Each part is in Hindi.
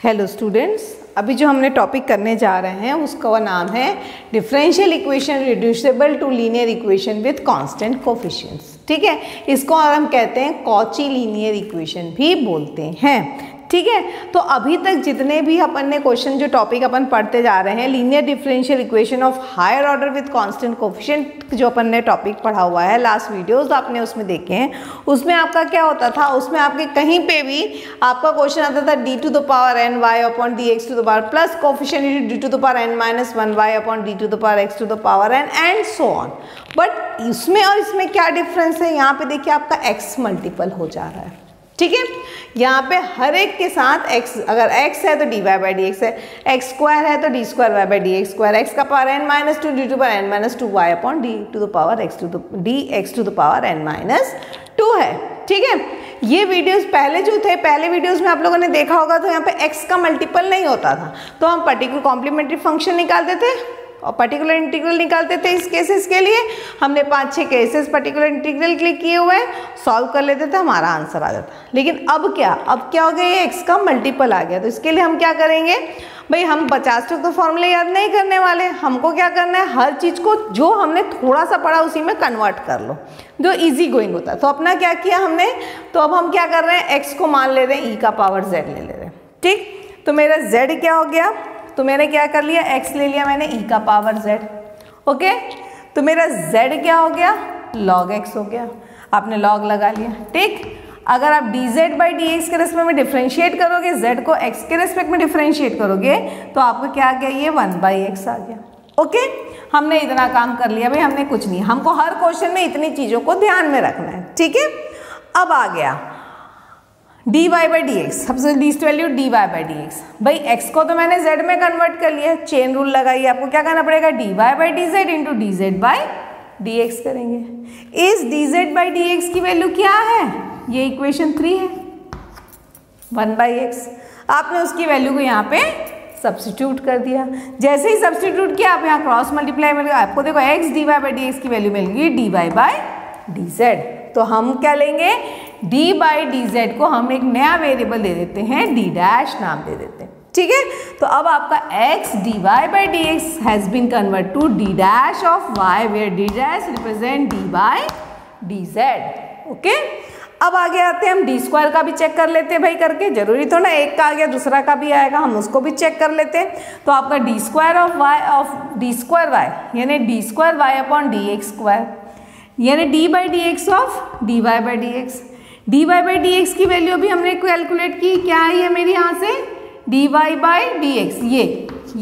हेलो स्टूडेंट्स, अभी जो हमने टॉपिक करने जा रहे हैं उसका नाम है differential equation reducible to linear equation with constant coefficients. ठीक है, इसको और हम कहते हैं कॉची लीनियर इक्वेशन भी बोलते हैं। ठीक है, तो अभी तक जितने भी अपन ने क्वेश्चन जो टॉपिक अपन पढ़ते जा रहे हैं, linear differential equation of higher order with constant coefficient, जो अपन ने टॉपिक पढ़ा हुआ है, लास्ट वीडियोस आपने उसमें देखे हैं। उसमें आपका क्या होता था, उसमें आपके कहीं पे भी आपका क्वेश्चन आता था d to the power n y upon d x to the power plus coefficient d to the power n minus one y upon d to the power x to the power n and so on. But इसमें और इसमें क्या डिफरेंस है, यहाँ पे देखिए आपका एक्स मल्टीपल हो जा रहा है। ठीक है, यहाँ पे हर एक के साथ x, अगर x है तो dy बाई डी एक्स है, x स्क्वायर है तो d square y by d x square, x का power n minus two d to power n minus two y upon d to the power x to d x to the power n minus two है। ठीक है, ये वीडियोस पहले जो थे, पहले वीडियोस में आप लोगों ने देखा होगा, तो यहाँ पे x का मल्टीपल नहीं होता था, तो हम पर्टिकुलर कॉम्प्लीमेंट्री फंक्शन निकालते थे और पर्टिकुलर इंटीग्रल निकालते थे। इस केसेस के लिए हमने 5-6 केसेस पर्टिकुलर इंटीग्रल के लिए किए हुए हैं, सॉल्व कर लेते थे, हमारा आंसर आ जाता। लेकिन अब क्या हो गया, ये x का मल्टीपल आ गया, तो इसके लिए हम क्या करेंगे भाई, हम 50 तो फॉर्मूले याद नहीं करने वाले, हमको क्या करना है, हर चीज़ को जो हमने थोड़ा सा पढ़ा उसी में कन्वर्ट कर लो, जो इजी गोइंग होता है। तो अपना क्या किया हमने, तो अब हम क्या कर रहे हैं, x को मान ले रहे हैं, e का पावर z ले ले रहे हैं। ठीक, तो मेरा z क्या हो गया, तो मैंने क्या कर लिया, x ले लिया मैंने, e का पावर z। ओके, तो मेरा z क्या हो गया, log x हो गया, आपने log लगा लिया। ठीक, अगर आप dz बाई dx के रेस्पेक्ट में डिफ्रेंशिएट करोगे, z को x के रेस्पेक्ट में डिफ्रेंशिएट करोगे, तो आपको क्या आ गया, ये 1/x आ गया। ओके, हमने इतना काम कर लिया भाई, हमने कुछ नहीं, हमको हर क्वेश्चन में इतनी चीज़ों को ध्यान में रखना है। ठीक है, अब आ गया dy बाई डी एक्स, सबसे least value dy by d x. भाई x को तो मैंने z में कन्वर्ट कर लिया, चेन रूल लगाइए, आपको क्या करना पड़ेगा, dy by d Z into D Z by d x करेंगे। इस D Z by d x की वैल्यू क्या है, ये इक्वेशन 3 है, 1/x। आपने उसकी वैल्यू को यहाँ पे सब्स्टिट्यूट कर दिया, जैसे ही सब्स्टिट्यूट किया आप यहाँ क्रॉस मल्टीप्लाई मिलेगा, आपको देखो x dy by d x की वैल्यू मिलेगी dy बाई डी जेड। तो हम क्या लेंगे, d बाई डी जेड को हम एक नया वेरिएबल दे देते हैं, d डैश नाम दे देते हैं। ठीक है, तो अब आपका x dy by d x has been convert to d dash of y, where d dash represent d by d z. Okay, अब आगे आते हैं, हम डी स्क्वायर का भी चेक कर लेते हैं भाई करके, जरूरी तो ना एक का आ गया दूसरा का भी आएगा, हम उसको भी चेक कर लेते हैं। तो आपका d square of y of d square y यानी d square y upon d x square, यानी d by d x of d y by d x. D y by d x की वैल्यू भी हमने कैलकुलेट की, क्या आई है मेरी यहाँ से, d y by d x, ये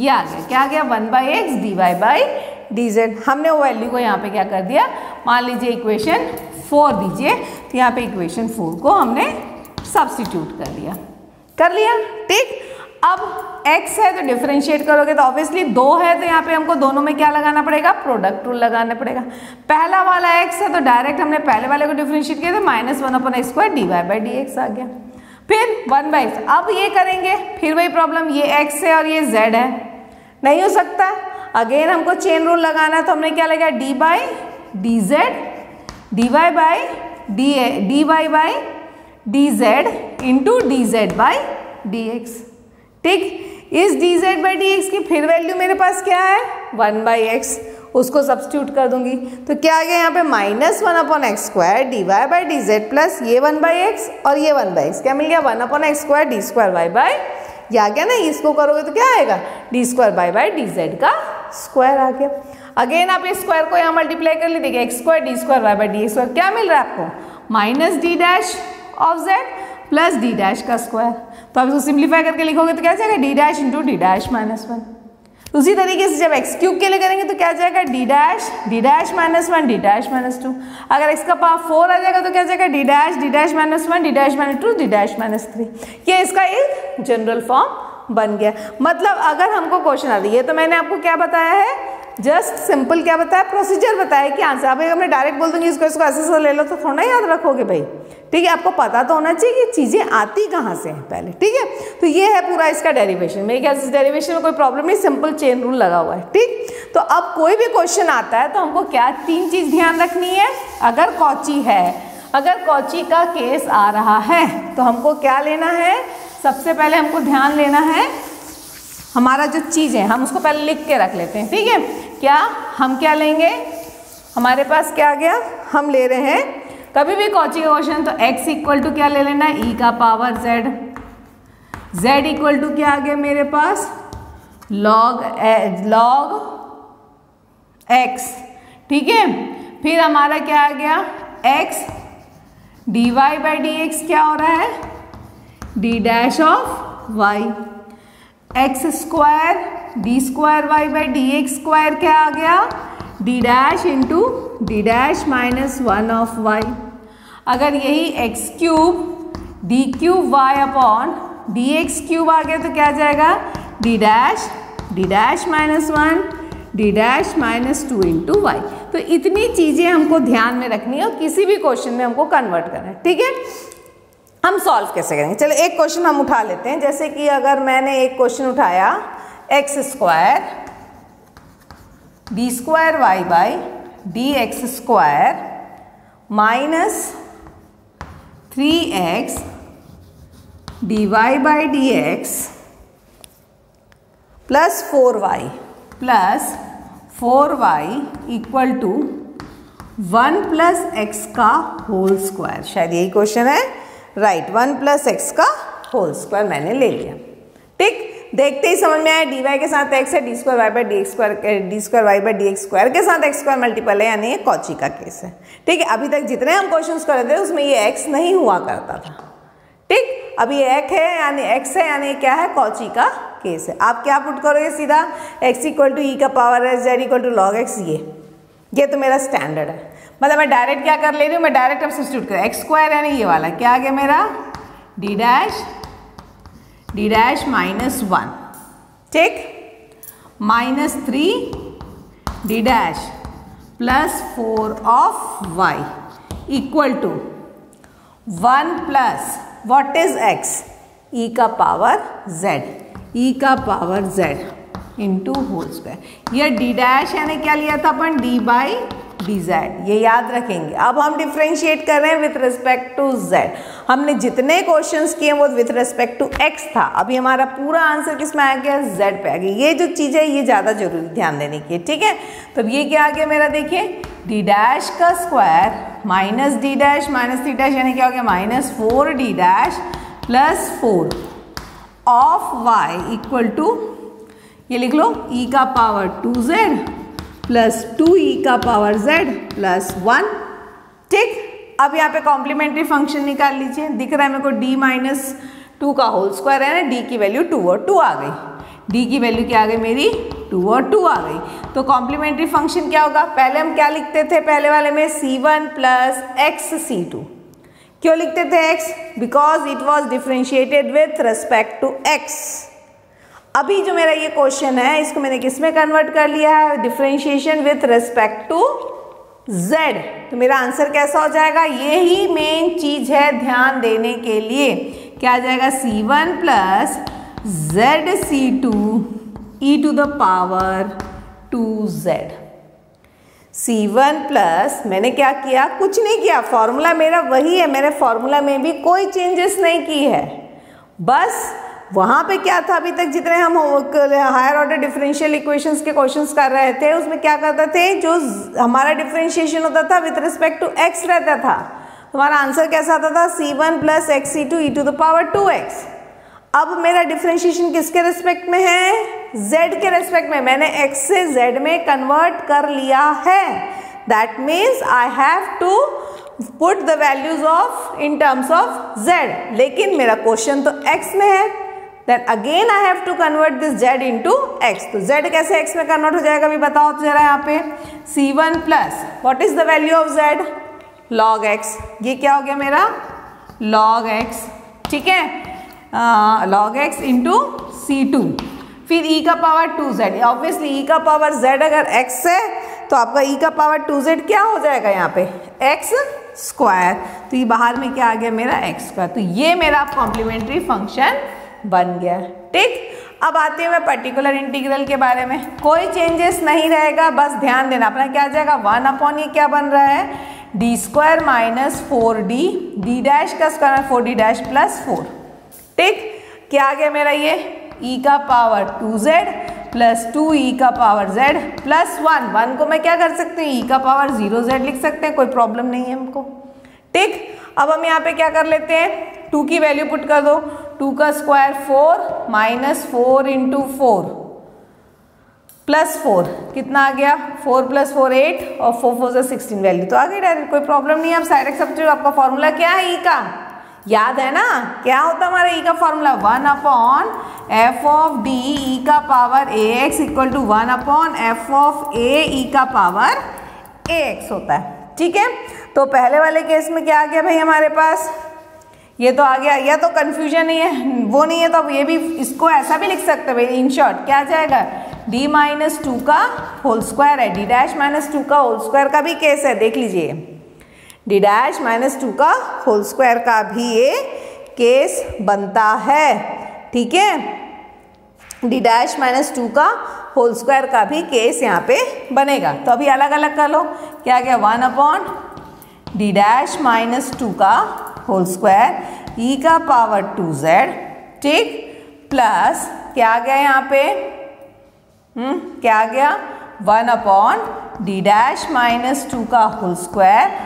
आ गया, क्या आ गया, 1/x d y by d z. हमने वो वैल्यू को यहाँ पे क्या कर दिया, मान लीजिए इक्वेशन 4 दीजिए, तो यहाँ पे इक्वेशन 4 को हमने सब्स्टिट्यूट कर लिया। ठीक, अब x है तो डिफरेंशिएट करोगे तो ऑब्वियसली 2 है, तो यहाँ पे हमको दोनों में क्या लगाना पड़ेगा, प्रोडक्ट रूल लगाना पड़ेगा। पहला वाला x है तो डायरेक्ट हमने पहले वाले को डिफरेंशिएट किया, तो -1/x² dy by d x आ गया, फिर 1/x। अब ये करेंगे, फिर वही प्रॉब्लम, ये x है और ये z है, नहीं हो सकता, अगेन हमको चेन रूल लगाना है, तो हमने क्या लगा, d by d Z dy by dy by d Z into D Z by d x. ठीक, इस D Z by d x की फिर वैल्यू मेरे पास क्या है, 1/x, उसको सब्स्टिट्यूट कर दूंगी, तो क्या आ गया यहाँ पे, -1/x² dy by d Z plus ये 1/x और ये 1/x, क्या मिल गया, 1/x² D square y by, ये आ गया ना, इसको करोगे तो क्या आएगा, d square y by d z का स्क्वायर आ गया। अगेन आप इस स्क्वायर को यहाँ मल्टीप्लाई कर ली, देखिए x² d square y by d x square, क्या मिल रहा है आपको, -d dash of z plus d dash का स्क्वायर। तो आप इसको सिंप्लीफाई करके लिखोगे तो क्या जाएगा, d dash into d dash -1। उसी तरीके से जब x क्यूब के लिए करेंगे तो क्या जाएगा, d डैश -1 d डैश -2। अगर x का पावर 4 आ जाएगा तो क्या जाएगा, d dash -1 d dash -2 d dash -3। ये इसका एक जनरल फॉर्म बन गया। मतलब अगर हमको क्वेश्चन आ रही है, तो मैंने आपको क्या बताया है, जस्ट सिंपल क्या बताया, प्रोसीजर बताया कि आंसर। अब हमने डायरेक्ट बोल दूंगी इसको ऐसे से ले लो तो थोड़ा याद रखोगे भाई। ठीक है, आपको पता तो होना चाहिए कि चीज़ें आती कहाँ से हैं पहले। ठीक है, तो ये है पूरा इसका डेरिवेशन। मेरे ख्याल से डेरिवेशन में कोई प्रॉब्लम नहीं, सिंपल चेन रूल लगा हुआ है। ठीक, तो अब कोई भी क्वेश्चन आता है तो हमको क्या 3 चीज़ ध्यान रखनी है। अगर कॉची है, अगर कॉची का केस आ रहा है तो हमको क्या लेना है, सबसे पहले हमको ध्यान लेना है हमारा जो चीज़ है हम उसको पहले लिख के रख लेते हैं, ठीक है। क्या हम क्या लेंगे, हमारे पास क्या आ गया, हम ले रहे हैं कभी भी कॉची का क्वेश्चन तो x इक्वल टू क्या ले लेना है, e का power z, z equal to क्या आ गया मेरे पास log x, ठीक है। फिर हमारा क्या आ गया x dy by d x क्या हो रहा है d dash of y, x square d square y by d x square क्या आ गया d dash into d dash minus 1 of y। अगर यही x cube d cube y upon d x cube आ गया तो क्या आ जाएगा d dash minus 1 d dash minus 2 into y. तो इतनी चीज़ें हमको ध्यान में रखनी है और किसी भी क्वेश्चन में हमको कन्वर्ट करना है, ठीक है। हम सॉल्व कैसे करेंगे, चलो एक क्वेश्चन हम उठा लेते हैं। जैसे कि अगर मैंने एक क्वेश्चन उठाया x square d square y by d x square minus 3x d y by d x plus 4y equal to 1 plus x का होल स्क्वायर, शायद यही क्वेश्चन है, राइट। 1 प्लस एक्स का होल स्क्वायर मैंने ले लिया, ठीक। देखते ही समझ में आया डी वाई के साथ x है, d square y by d x square, d square y by d x square के साथ एक्स स्क्वायर मल्टीपल है, यानी ये कॉची का केस है, ठीक है। अभी तक जितने हम क्वेश्चंस कर रहे थे उसमें ये x नहीं हुआ करता था, ठीक। अभी ये x है यानी x है यानी क्या है कॉची का केस है। आप क्या पुट करोगे सीधा x इक्वल टू ई का पावर है z equal to log x, ये तो मेरा स्टैंडर्ड है। मतलब मैं डायरेक्ट क्या कर ले रही हूँ, मैं डायरेक्ट अब सब्स्टिट्यूट कर एक्स स्क्वायर यानी ये वाला क्या आ गया मेरा डी डैश माइनस 1, ठीक, minus 3 d dash plus 4 of y equal to 1 plus what is x e का power z into whole square. यह डी डैश यानी क्या लिया था अपन डी बाई डी जेड, ये याद रखेंगे। अब हम डिफ्रेंशिएट कर रहे हैं विथ रिस्पेक्ट टू z। हमने जितने क्वेश्चंस किए वो विथ रिस्पेक्ट टू x था, अभी हमारा पूरा आंसर किस में आ गया z पे आ गया। ये जो चीज़ है ये ज़्यादा जरूरी ध्यान देने की है, ठीक है। तो ये क्या आ गया मेरा, देखिए डी डैश का square minus d dash minus d dash यानी क्या हो गया minus 4 d dash plus 4 of y equal to ये लिख लो e का पावर 2z प्लस 2e का पावर z प्लस 1, ठीक। अब यहाँ पे कॉम्प्लीमेंट्री फंक्शन निकाल लीजिए, दिख रहा है मेरे को d माइनस 2 का होल स्क्वायर है ना, d की वैल्यू 2 और 2 आ गई, d की वैल्यू क्या आ गई मेरी 2 और 2 आ गई। तो कॉम्प्लीमेंट्री फंक्शन क्या होगा, पहले हम क्या लिखते थे पहले वाले में c1 प्लस x c2, क्यों लिखते थे x, because it was differentiated with respect to x। अभी जो मेरा ये क्वेश्चन है इसको मैंने किस में कन्वर्ट कर लिया है, differentiation with respect to z। तो मेरा आंसर कैसा हो जाएगा, ये ही मेन चीज है ध्यान देने के लिए। क्या आ जाएगा c1 plus z c2 e to the power 2z। c1 plus मैंने क्या किया, कुछ नहीं किया, फॉर्मूला मेरा वही है, मैंने फॉर्मूला में भी कोई चेंजेस नहीं की है। बस वहाँ पे क्या था, अभी तक जितने हम हायर ऑर्डर डिफरेंशियल इक्वेशंस के क्वेश्चंस कर रहे थे उसमें क्या करते थे, जो हमारा डिफरेंशिएशन होता था विथ रिस्पेक्ट टू x रहता था, हमारा आंसर कैसा आता था c1 plus x c2 e to the power 2x। अब मेरा डिफरेंशिएशन किसके रिस्पेक्ट में है, z के रिस्पेक्ट में, मैंने x से z में कन्वर्ट कर लिया है। That means I have to put the values of in terms of z, लेकिन मेरा क्वेश्चन तो x में है, then again I have to convert this z into x। तो z कैसे x में कन्वर्ट हो जाएगा अभी बताओ तो जरा यहाँ पे, c1 plus what is the value of z, log x, ये क्या हो गया मेरा log x, ठीक है, log x into c2, फिर e का पावर 2z, ऑब्वियसली e का पावर z अगर x है तो आपका e का पावर 2z क्या हो जाएगा यहाँ पे x स्क्वायर, तो ये बाहर में क्या आ गया मेरा x स्क्वायर। तो ये मेरा कॉम्प्लीमेंट्री फंक्शन बन गया, ठीक। अब आते हैं मैं पर्टिकुलर इंटीग्रल के बारे में, कोई चेंजेस नहीं रहेगा, बस ध्यान देना अपना क्या आ जाएगा 1 अपॉन ये क्या बन रहा है d square minus 4d D dash का स्क्वायर 4d डैश प्लस 4, ठीक। क्या आ गया मेरा ये e का पावर 2z प्लस 2e का पावर z प्लस 1 को मैं क्या कर सकती हूँ e का पावर 0z लिख सकते हैं, कोई प्रॉब्लम नहीं है हमको। ठीक, अब हम यहाँ पे क्या कर लेते हैं, 2 की वैल्यू पुट कर दो, 2 का स्क्वायर 4 माइनस 4 इंटू 4 प्लस 4 कितना आ गया, 4 प्लस 4 8 और 4 4 से 16 वैल्यू तो आ गई डायरेक्ट, कोई प्रॉब्लम नहीं है। अब साइड सब्स्टिट्यूट, आपका फॉर्मूला क्या है e का, याद है ना, क्या होता है हमारा e का formula 1 upon f of d e का power ax equal to 1 upon f of a e का पावर ax होता है। ठीक है, तो पहले वाले केस में क्या आ गया भाई हमारे पास, ये तो आ गया, या तो कंफ्यूजन नहीं है वो नहीं है, तो अब ये भी इसको ऐसा भी लिख सकते हैं भाई, इन शॉर्ट क्या आ जाएगा, d माइनस 2 का होल स्क्वायर है, d डैश माइनस 2 का होल स्क्वायर का भी केस है, देख लीजिए d डैश माइनस 2 का होल स्क्वायर का भी ये केस बनता है। ठीक है, d डैश माइनस 2 का होल स्क्वायर का भी केस यहाँ पे बनेगा। तो अभी अलग अलग कर लो, क्या गया 1 अपॉन d डैश माइनस 2 का होल स्क्वायर e का पावर 2z, ठीक, प्लस क्या आ गया यहाँ पे, क्या आ गया 1 अपॉन d डैश माइनस 2 का होल स्क्वायर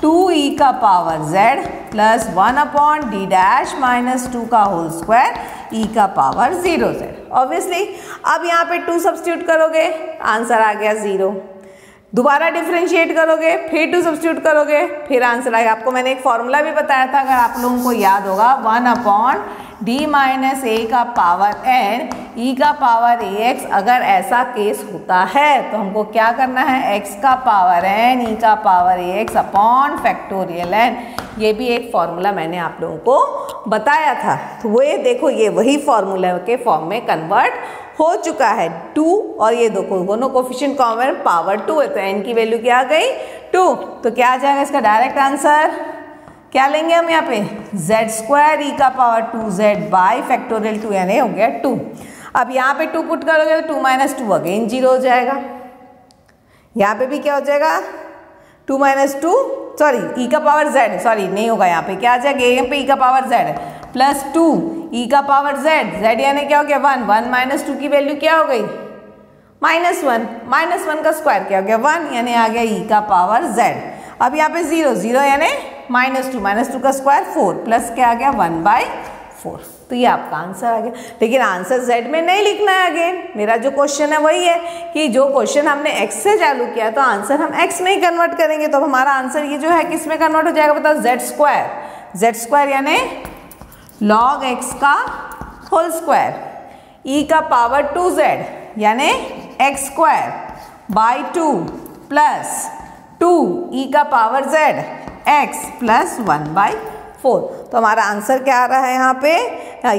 2e का power z plus 1 upon d dash minus 2 का होल स्क्वायर e का पावर 0z। ऑब्वियसली अब यहाँ पे 2 सब्स्टिट्यूट करोगे, आंसर आ गया 0, दोबारा डिफरेंशिएट करोगे, फिर 2 सब्स्टिट्यूट करोगे, फिर आंसर आएगा। आपको मैंने एक फॉर्मूला भी बताया था, अगर आप लोगों को याद होगा, 1 अपॉन डी माइनस ए का पावर n ई का पावर ax, अगर ऐसा केस होता है तो हमको क्या करना है, x का पावर n ई का power ax upon factorial n। ये भी एक फॉर्मूला मैंने आप लोगों को बताया था, तो वो ये देखो, ये वही फॉर्मूला के फॉर्म में कन्वर्ट हो चुका है। 2 और ये दोनों कोफिशिएंट कॉमन, पावर 2 है, तो n की वैल्यू क्या आ गई 2, तो क्या आ जाएगा इसका डायरेक्ट आंसर, क्या लेंगे हम यहाँ पे z स्क्वायर ई का पावर 2z बाई फैक्टोरियल 2, यानी हो गया 2। अब यहाँ पे 2 पुट करोगे तो 2 माइनस 2 अगेन 0 हो जाएगा, यहाँ पे भी क्या हो जाएगा 2 माइनस 2, सॉरी ई का पावर z, सॉरी नहीं होगा, यहाँ पे क्या आ जाएगा, यहाँ पे ई का पावर z प्लस 2 ई का पावर z यानी क्या हो गया 1 माइनस 2 की वैल्यू क्या हो गई -1, -1 का स्क्वायर क्या हो गया 1, यानी आ गया ई का पावर z। अब यहाँ पे 0 यानी -2 का स्क्वायर 4 प्लस क्या आ गया 1/4, तो ये आपका आंसर आ गया। लेकिन आंसर z में नहीं लिखना है, अगेन मेरा जो क्वेश्चन है वही है कि जो क्वेश्चन हमने x से चालू किया तो आंसर हम x में ही कन्वर्ट करेंगे, तो हमारा आंसर ये जो है किस में कन्वर्ट हो जाएगा बताओ, z स्क्वायर यानी log x का होल स्क्वायर e का पावर 2z यानी x square by 2 plus 2 e का पावर z x प्लस 1/4। तो हमारा आंसर क्या आ रहा है यहाँ पे,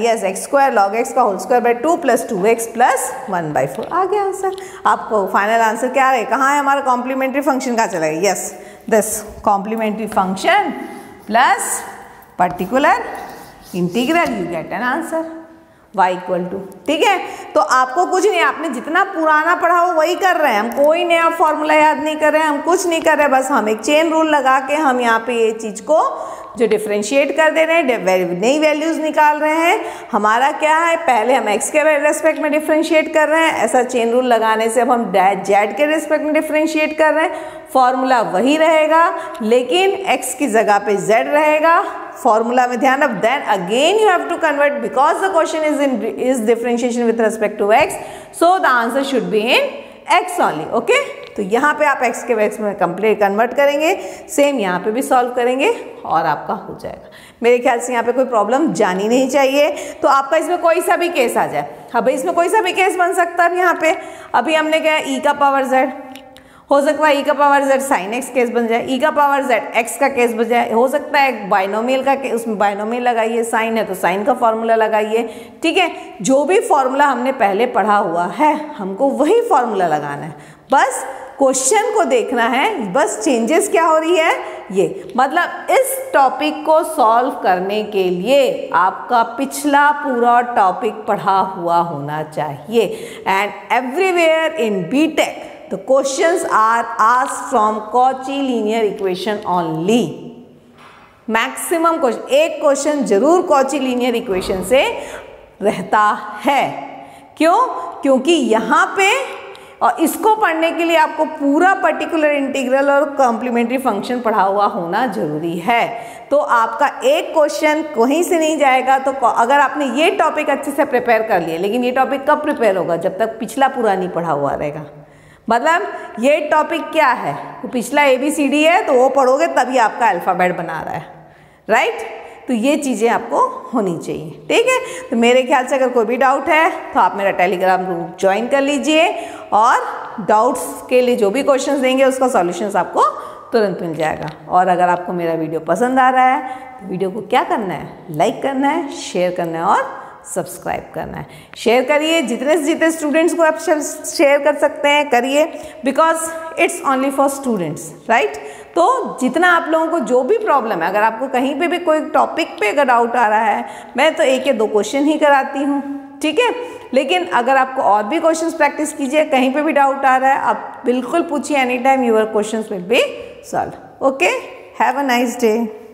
yes x square log x का whole square by 2 plus 2x plus 1/4 आ गया आंसर। आपको फाइनल आंसर क्या है, कहाँ है हमारा कॉम्प्लीमेंट्री फंक्शन कहाँ चला गया, yes this complementary function plus particular integral, you get an answer y equal to. ठीक है, तो आपको कुछ नहीं, आपने जितना पुराना पढ़ा हो वही कर रहे हैं, हम कोई नया फॉर्मूला याद नहीं कर रहे हैं, हम कुछ नहीं कर रहे हैं, बस हम एक चेन रूल लगा के हम यहाँ पे ये चीज़ को जो डिफरेंशिएट कर दे रहे हैं, नई वैल्यूज़ निकाल रहे हैं। हमारा क्या है, पहले हम x के रेस्पेक्ट में डिफरेंशिएट कर रहे हैं, ऐसा चेन रूल लगाने से अब हम z के रेस्पेक्ट में डिफरेंशिएट कर रहे हैं, फॉर्मूला वही रहेगा लेकिन x की जगह पे z रहेगा, फॉर्मूला में ध्यान रख, then again you have to convert because the question is differentiation with respect to x, so the answer should be in x only. Okay, तो यहाँ पे आप x के x में कंप्लीट कन्वर्ट करेंगे, सेम यहाँ पे भी सॉल्व करेंगे और आपका हो जाएगा। मेरे ख्याल से यहाँ पे कोई प्रॉब्लम जानी नहीं चाहिए। तो आपका इसमें कोई सा भी केस आ जाए, अब इसमें कोई सा भी केस बन सकता है। यहाँ पे अभी हमने क्या e का पावर z, हो सकता है e का power z sine x case बन जाए, e का पावर z x का केस बन जाए, हो सकता है बाइनोमियल का, उसमें बाइनोमियल लगाइए, साइन है तो साइन का फॉर्मूला लगाइए। ठीक है, जो भी फॉर्मूला हमने पहले पढ़ा हुआ है हमको वही फॉर्मूला लगाना है, बस क्वेश्चन को देखना है, बस चेंजेस क्या हो रही है ये, मतलब इस टॉपिक को सॉल्व करने के लिए आपका पिछला पूरा टॉपिक पढ़ा हुआ होना चाहिए। And everywhere in BTech the questions are asked from Cauchy linear equation only. Maximum question, एक क्वेश्चन जरूर Cauchy linear equation से रहता है। क्यों? क्योंकि यहाँ पे और इसको पढ़ने के लिए आपको पूरा पर्टिकुलर इंटीग्रल और कॉम्प्लीमेंट्री फंक्शन पढ़ा हुआ होना जरूरी है। तो आपका एक क्वेश्चन कहीं से नहीं जाएगा। तो अगर आपने ये टॉपिक अच्छे से प्रिपेयर कर लिया, लेकिन ये टॉपिक कब प्रिपेयर होगा? जब तक पिछला पूरा नहीं पढ़ा हुआ रहेगा। मतलब ये टॉपिक क्या है? तो पिछला ABCD है, तो वो पढ़ोगे तभी आपका अल्फ़ाबेट बना रहा है, राइट? तो ये चीज़ें आपको होनी चाहिए, ठीक है। तो मेरे ख्याल से अगर कोई भी डाउट है तो आप मेरा टेलीग्राम ग्रुप ज्वाइन कर लीजिए, और डाउट्स के लिए जो भी क्वेश्चंस देंगे उसका सॉल्यूशंस आपको तुरंत मिल जाएगा। और अगर आपको मेरा वीडियो पसंद आ रहा है तो वीडियो को क्या करना है? लाइक करना है, शेयर करना है और सब्सक्राइब करना है। शेयर करिए, जितने से जितने स्टूडेंट्स को आप शेयर कर सकते हैं करिए, because it's only for students, right. तो जितना आप लोगों को जो भी प्रॉब्लम है, अगर आपको कहीं पे भी कोई टॉपिक पे अगर डाउट आ रहा है, मैं तो 1 या 2 क्वेश्चन ही कराती हूँ, ठीक है। लेकिन अगर आपको और भी क्वेश्चंस प्रैक्टिस कीजिए, कहीं पे भी डाउट आ रहा है आप बिल्कुल पूछिए, any time your questions will be solve. Okay, have a nice day.